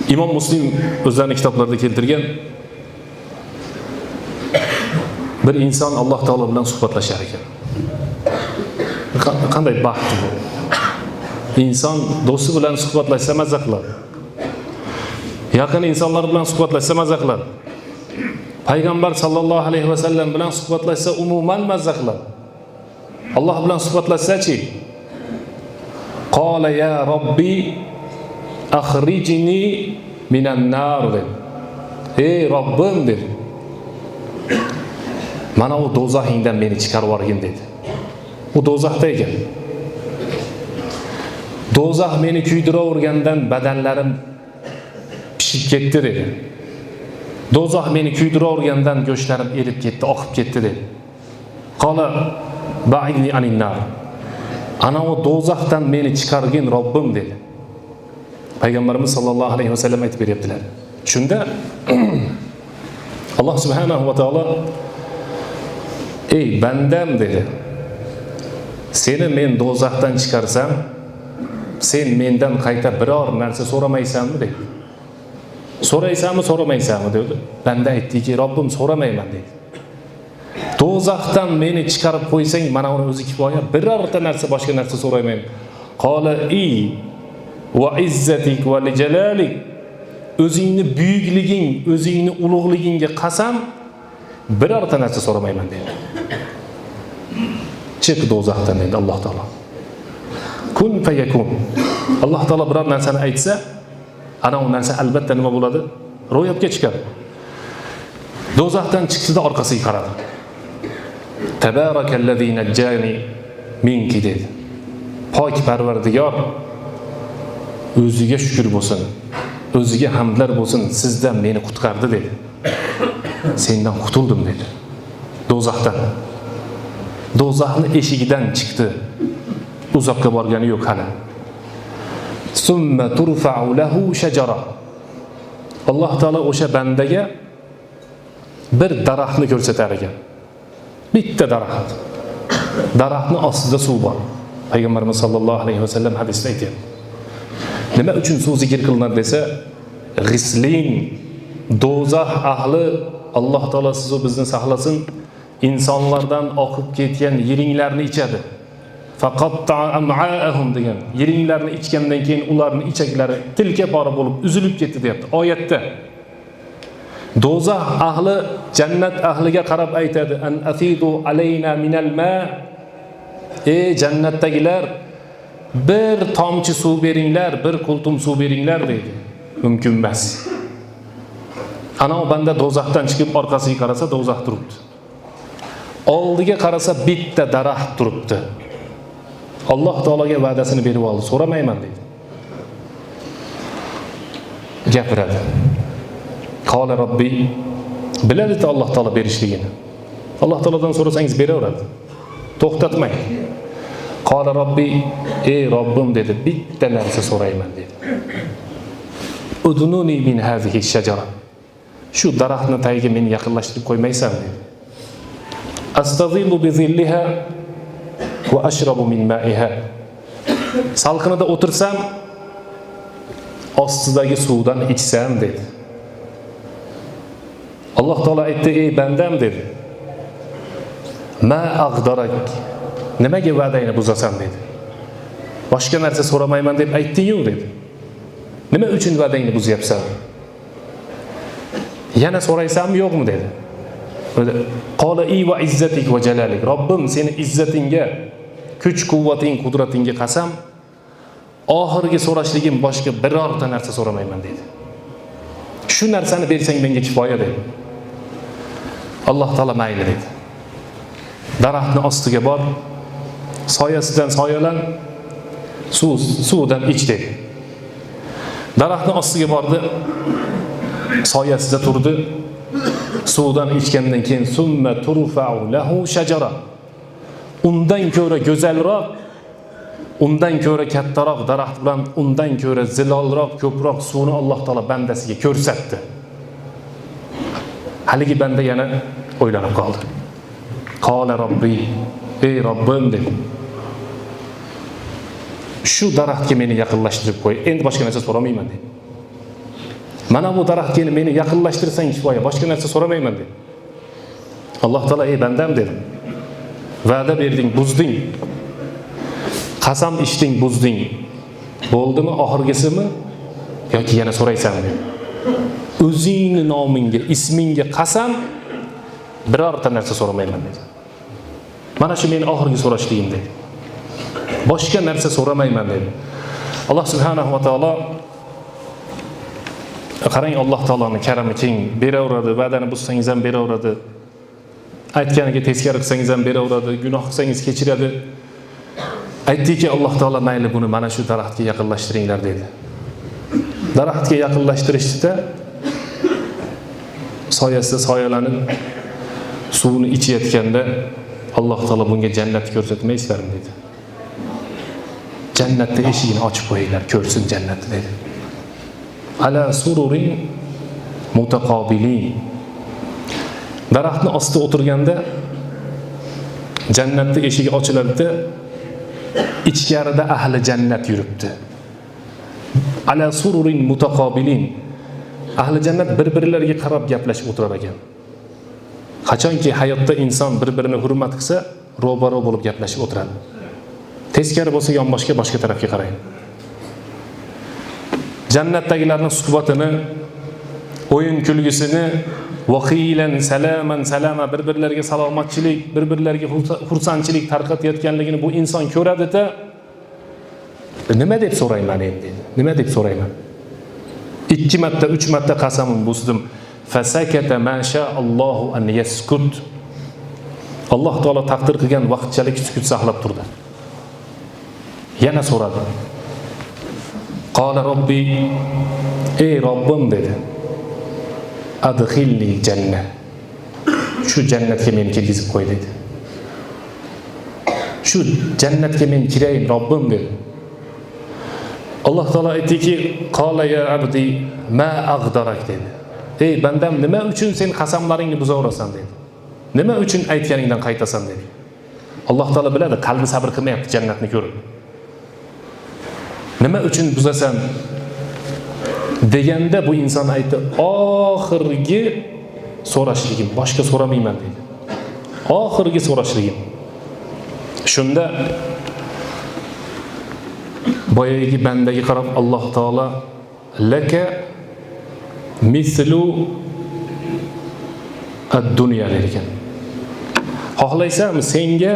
İmam Muslim o'zlarining kitoblarida keltirgan bir inson Alloh taolo bilan suhbatlashar ekan. Qanday baxt bu. İnson do'sti bilan suhbatlashsa mazza qiladi. Yaqin insonlar bilan suhbatlashsa mazza qiladi. Payg'ambar sallallohu alayhi va sallam bilan suhbatlashsa umuman mazza qiladi. Alloh bilan suhbatlashsa-chi? Qala ya Robbi akhrijni minan nar dedi. Ey Robbim dedi. Mana o do'zaxingdan meni chiqarib yuborgin dedi. U do'zaxda ekan. Do'zax meni kuydiravergandan badanlarim pishib ketdi dedi. Do'zax meni kuydiravergandan go'shtlarim erib ketdi, oqib ketdi dedi. Qala ba'idni anin nar. Ana o do'zaxdan meni chiqargin Robbim dedi. Payg'ambarimiz sallallohu alayhi va sallam aytib beryaptilar. Shunda Alloh subhanahu va taolo ey bandam dedi. Seni men do'zaxdan chiqarsam, sen mendan qayta biror narsa so'ramaysanmi dedi. So'raysanmi, so'ramaysanmi dedi. Banda aytdiki, Robbim so'ramayman dedi. Do'zaxdan meni chiqarib qo'ysang, mana uni o'zi kifoya, birorta narsa boshqa narsa so'rayman. Qala va izzatik va jalalik. O'zingni buyukliging, o'zingni ulug'ligingga qasam, birorta narsa so'ramayman dedi. Chiq do'zaxdan dedi Alloh taolo. Kun fayakun. Alloh taolo biror narsani aytsa, ana u narsa albatta nima bo'ladi? Ro'yobga chiqadi. Do'zaxdan chiqdi, orqasiga qaradi. Tabarakallazi najjani minki dedi. Pok Parvardigor o'ziga shukr bo'lsin. O'ziga hamdlar bo'lsin, sizdan meni qutqardi dedi. Sendan qutuldim dedi. Do'zaxdan. Do'zaxning eshigidan chiqdi. Uzoqqa borgani yo'q hali. Summa turfa'u lahu shajara. Alloh taolo o'sha bandaga bir daraxtni ko'rsatar ekan. Bitta daraxt. Daraxtning ostida suv bor. Payg'ambarimiz sallallohu alayhi va sallam hadisda aytadi. Nima uchun suv zikr qilinadi desa, g'islin, do'zax ahli Alloh taolo sizni bizni saqlasin, insonlardan oqib ketgan yiringlarni ichadi. Faqatta am'aahum degan. Yiringlarni ichgandan keyin ularning ichaklari tilka pora bo'lib uzilib ketdi deyapti oyatda. Do'zax ahli jannat ahliga qarab aytadi, an afidu alayna minal ma. Ey jannatdagilar, bir tomchi suv beringlar, bir qultum suv beringlar deydi. Mumkin emas. Ana o banda do'zaxdan chiqib orqasiga qarasa do'zax turibdi. Oldiga qarasa bitta daraxt turibdi. Alloh taologa va'dasini berib oldi. So'ramayman dedi. Gapiradi. Qala robbi, biladi Alloh taolo berishligini. Alloh taolodan so'rasangiz beraveradi. To'xtatmang. Qala robbi, ey Robbim dedi, bitta narsa so'rayman dedi. Udununi min hazihi shajara. Shu daraxtni tagiga meni yaqinlashtirib qo'ymaysan dedi. Astazilu bi zilliha va ashrabu min ma'iha. Salqinida o'tirsam, ostidagi suvdan ichsam dedi. Alloh taolo aytdi, ey bandam dedi. Ma ag'darak. Nimaga va'dangni buzasan dedi. Boshqa narsa so'ramayman deb aytding-ku dedi. Nima uchun va'dangni buzyapsan? Yana so'raysanmi yo'qmi dedi. Qala va izzatik va jalalik. Robbim seni izzatingga, kuch-quvvating, qudratingga qasam, oxirgi so'rashligim boshqa birorta narsa so'ramayman dedi. Shu narsani bersang menga kifoya dedi. Alloh taolo mayli dedi. Daraxtning ostiga bor, soyasidan soyalan, suvdan ich dedi. Daraxtning ostiga bordi, soyasida turdi. Suvdan ichgandan keyin summa turfa'u lahu shajara. Undan ko'ra go'zalroq, undan ko'ra kattaroq daraxt bilan undan ko'ra zilolroq, ko'proq suvni Alloh taolo bandasiga ko'rsatdi. Haligi banda yana o'ylanib qoldi. Qala robbi, ey Robbim dedi. Shu daraxtga meni yaqinlashtirib qo'y. Endi boshqa narsa so'ramayman dedi. Mana bu daraxtga meni yaqinlashtirsang kifoya, boshqa narsa so'ramayman dedi. Alloh taolo ey bandam dedi. Va'da berding, buzding. Qasam ichding, buzding. Bo'ldimi oxirgisimi yoki yana so'raysanmi dedi. O'zingni nomingga, ismingga qasam birorta narsa so'ramayman dedi. Mana shu meni oxirgi so'rashligim dedi. Boshqa narsa so'ramayman dedi. Alloh subhanahu va taolo qarang, Alloh taoloning karami keng, beraveradi, va'dani buzsangiz ham beraveradi. Aytganiga teskari qilsangiz ham beraveradi, gunoh qilsangiz kechiradi. Aytdiki Alloh taolo mayli buni mana shu daraxtga yaqinlashtiringlar dedi. Daraxtga yaqinlashtirishda soyasida soyalanib suvni ichayotganda Alloh taolo bunga jannat ko'rsatmaysizlarmi dedi. Jannatning eshigini ochib qo'yinglar, ko'rsin jannatni dedi. Ala sururin mutaqabilin. Daraxtning ostida o'tirganda jannatning eshigi ochiladi. İchkarida ahli jannat yuribdi. Ala sururin mutaqabilin. Ahli jannat bir-birlariga qarab gaplashib o'tirar ekan. Qachonki hayotda inson bir-birini hurmat qilsa, ro'baro bo'lib gaplashib o'tiradi. Teskari bo'lsa yonboshga, boshqa tarafga qarang. Jannatdagilarning suhbatini, o'yin kulgisini, vaqilan salaman salama, bir-birlariga salomatchilik, bir-birlariga xursandchilik tarqatayotganligini bu inson ko'radi-da, nima deb so'rayman endi? Nima deb so'rayman? 2 marta, 3 marta qasamim buzdim. Fasakata ma sha Allohu an yaskut. Alloh taolo taqdir qilgan vaqtchalik sukut saqlab turdi. Yana so'radi. Qala robbi, ey Robbim dedi. Adkhilni janna. Shu jannatga meni kirgizib qo'y dedi. Shu jannatga men kirayin Robbim dedi. Alloh taolo aytdiki, qala ya abdi ma ag'darak dedi. Ey bandam, nima uchun sen qasamlaringni buzaverasan dedi. Nima uchun aytganingdan qaytasan dedi. Alloh taolo biladi, qalbi sabr qilmayapti jannatni ko'rib. Nima uchun buzasan deganda bu inson aytdi, oxirgi so'rashligim, boshqa so'ramayman dedi. Oxirgi so'rashligim. Shunda boyagi bandaga qarab Alloh taolo laka mislu ad-dunya degan. Xohlaysanmi senga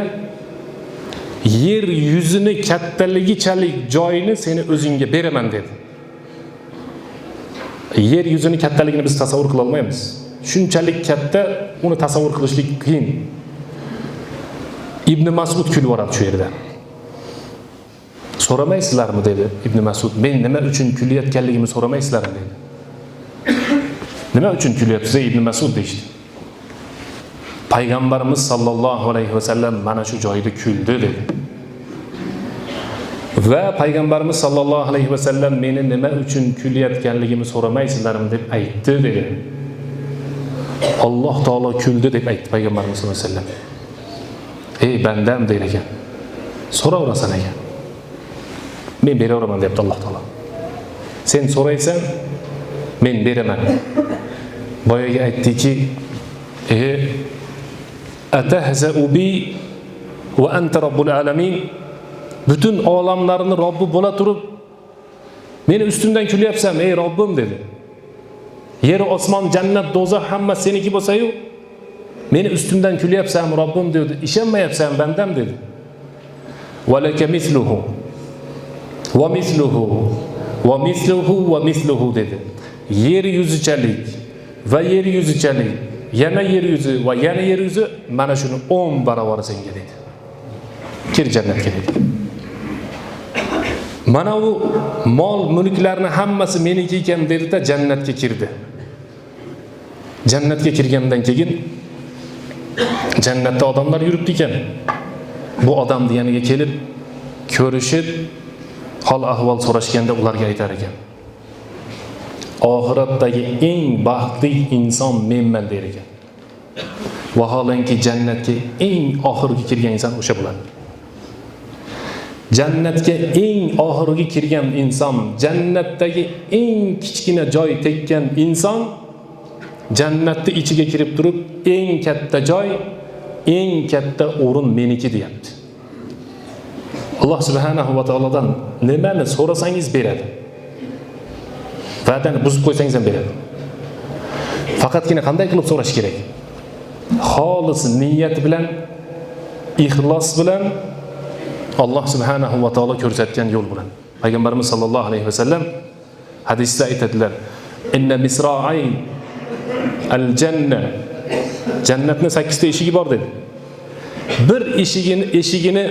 yer yuzini kattaligichalik joyini seni o'zingga beraman dedi. Yer yuzini kattaligini biz tasavvur qila olmaymiz. Shunchalik katta, uni tasavvur qilishlik qiyin. Ibn Mas'ud kulib yuboradi shu yerda. So'ramaysizlarmi dedi Ibn Mas'ud. Men nima uchun kulayotganligimni so'ramaysizlarmi dedi. Nima uchun kulyapsiz Ibn Mas'ud deydi. Payg'ambarimiz sallallohu alayhi va sallam mana shu joyda kuldi dedi. Va payg'ambarimiz sallallohu alayhi va sallam meni nima uchun kulayotganligimni so'ramaysizlarmi deb aytdi dedi. Alloh taolo kuldi deb aytdi payg'ambarimiz sallallohu alayhi va sallam. Ey bandam deydi ekan. So'raverasan ekan. Men beraveraman debdi Alloh taolo. Sen so'raysan, men beraman. Boyaga aytdiki, atahza'u bi va anta robbul alamin. Butun olamlarning Robbi bo'la turib, meni ustimdan kulyapsan, ey Robbim dedi. Yer, osmon, jannat, do'zax hamma seniki bo'lsa-yu, meni ustimdan kulyapsan Robbim dedi. Ishonmayapsan bandam dedi. Valaka misluhu va misluhu va misluhu va misluhu dedi. Yer yuzichalik va yer yuzichalik, yana yer yuzi va yana yer yuzi, mana shuni 10 barobar senga dedi. Kir jannatga dedi. Mana u mol mulklarni hammasi meniki ekan dedi-da, jannatga kirdi. Jannatga kirgandan keyin jannatda odamlar yuribdi ekan. Bu odamning yoniga kelib ko'rishib, hol ahvol so'rashganda ularga aytar ekan. Oxiratdagi eng baxtli inson menman der ekan. Vaholanki jannatga eng oxirgi kirgan inson o'sha bo'ladi. Jannatga eng oxirgi kirgan inson, jannatdagi eng kichkina joy tekkan inson jannatning ichiga kirib turib, eng katta joy, eng katta o'rin meniki deyapti. Alloh subhanahu va taolodan nimani so'rasangiz beradi. Va'dani buzib qo'ysangiz ham beradi. Faqatgina qanday qilib so'rash kerak? Xolis niyat bilan, ixlos bilan, Alloh subhanahu va taolo ko'rsatgan yo'l bilan. Payg'ambarimiz sollallohu alayhi vasallam hadisda aytadilar: "Inna misra'i al-janna." Jannatning 8 ta eshigi bor dedi. Bir eshigini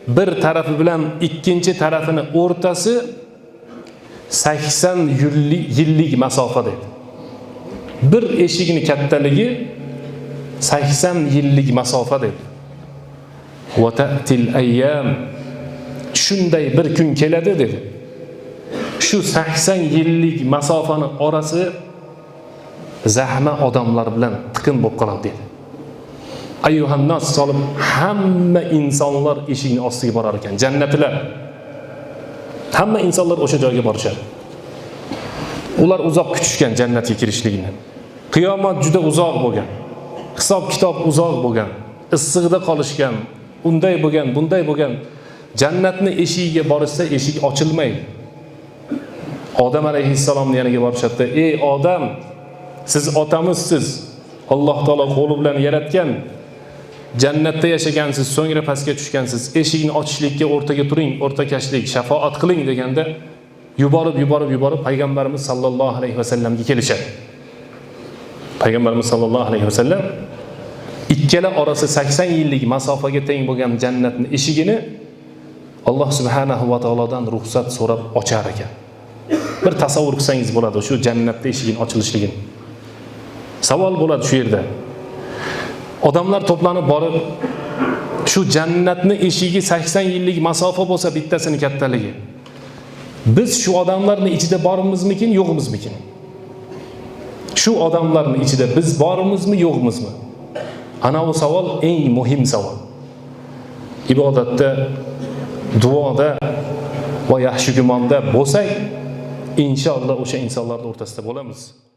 bir tarafi bilan ikkinchi tarafini o'rtasi 80 yillik masofa dedi. Bir eshigini kattaligi 80 yillik masofa dedi. Va ta'til ayyam, shunday bir kun keladi dedi. Shu 80 yillik masofani orasi zahma odamlar bilan tiqin bo'lib qoladi dedi. Ayyuhannas solib hamma insonlar eshikning ostiga borar ekan, jannatlar. Hamma insonlar o'sha joyga borishadi. Ular uzoq kutishgan jannatga kirishligini. Qiyomat juda uzoq bo'lgan. Hisob kitob uzoq bo'lgan. Issig'ida qolishgan. Unday bo'lgan, bunday bo'lgan. Jannatning eshigiga borishsa, eshik ochilmaydi. Odam alayhissalomning yoniga borishadi. Ey odam, siz otamizsiz. Alloh taolo qo'li bilan yaratgan. Jannatda yashagansiz, so'ngra pastga tushgansiz. Eshikni ochishlikka o'rtaga turing, o'rtakashlik, shafaat qiling deganda yuborib payg'ambarimiz sallallohu alayhi vasallamga kelishadi. Payg'ambarimiz sallallohu alayhi vasallam ikkala orasi 80 yillik masofaga teng bo'lgan jannatning eshigini Alloh subhanahu va taolodan ruxsat so'rab ochar ekan. Bir tasavvur qilsangiz bo'ladi shu jannatning eshigining ochilishligini. Savol bo'ladi shu yerda. Odamlar to'planib borib, shu jannatning eshigi 80 yillik masofa bo'lsa bittasini kattaligi. Biz shu odamlarning ichida bormizmikin, yo'qmizmikin? Shu odamlarning ichida biz bormizmi, yo'qmizmi? Ana bu savol eng muhim savol. Ibodatda, duoda va yaxshi gumonda bo'lsak, inshaalloh o'sha insonlar o'rtasida bo'lamiz.